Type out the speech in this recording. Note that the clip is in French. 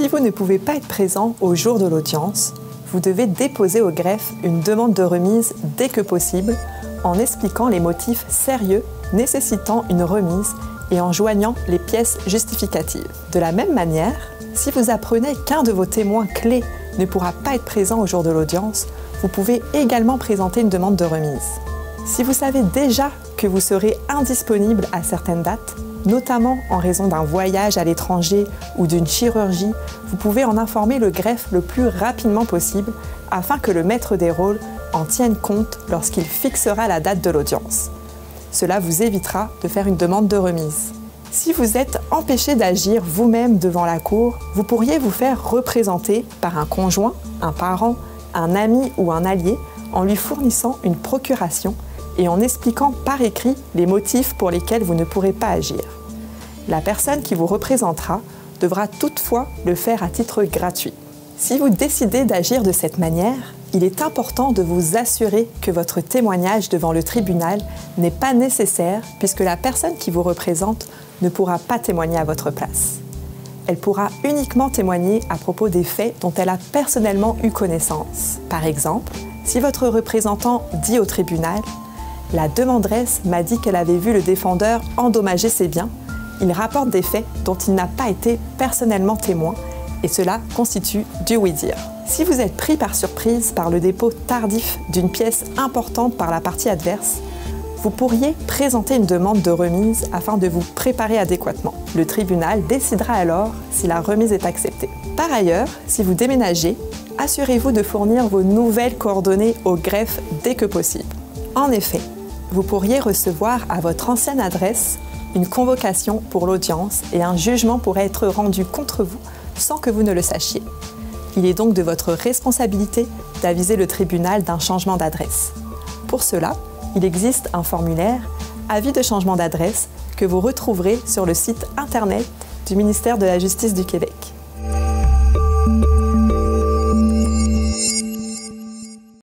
Si vous ne pouvez pas être présent au jour de l'audience, vous devez déposer au greffe une demande de remise dès que possible en expliquant les motifs sérieux nécessitant une remise et en joignant les pièces justificatives. De la même manière, si vous apprenez qu'un de vos témoins clés ne pourra pas être présent au jour de l'audience, vous pouvez également présenter une demande de remise. Si vous savez déjà que vous serez indisponible à certaines dates, notamment en raison d'un voyage à l'étranger ou d'une chirurgie, vous pouvez en informer le greffe le plus rapidement possible afin que le maître des rôles en tienne compte lorsqu'il fixera la date de l'audience. Cela vous évitera de faire une demande de remise. Si vous êtes empêché d'agir vous-même devant la cour, vous pourriez vous faire représenter par un conjoint, un parent, un ami ou un allié en lui fournissant une procuration et en expliquant par écrit les motifs pour lesquels vous ne pourrez pas agir. La personne qui vous représentera devra toutefois le faire à titre gratuit. Si vous décidez d'agir de cette manière, il est important de vous assurer que votre témoignage devant le tribunal n'est pas nécessaire puisque la personne qui vous représente ne pourra pas témoigner à votre place. Elle pourra uniquement témoigner à propos des faits dont elle a personnellement eu connaissance. Par exemple, si votre représentant dit au tribunal « La demanderesse m'a dit qu'elle avait vu le défendeur endommager ses biens », il rapporte des faits dont il n'a pas été personnellement témoin et cela constitue du oui-dire. Si vous êtes pris par surprise par le dépôt tardif d'une pièce importante par la partie adverse, vous pourriez présenter une demande de remise afin de vous préparer adéquatement. Le tribunal décidera alors si la remise est acceptée. Par ailleurs, si vous déménagez, assurez-vous de fournir vos nouvelles coordonnées au greffe dès que possible. En effet, vous pourriez recevoir à votre ancienne adresse une convocation pour l'audience et un jugement pourrait être rendu contre vous sans que vous ne le sachiez. Il est donc de votre responsabilité d'aviser le tribunal d'un changement d'adresse. Pour cela, il existe un formulaire « Avis de changement d'adresse » que vous retrouverez sur le site internet du ministère de la Justice du Québec.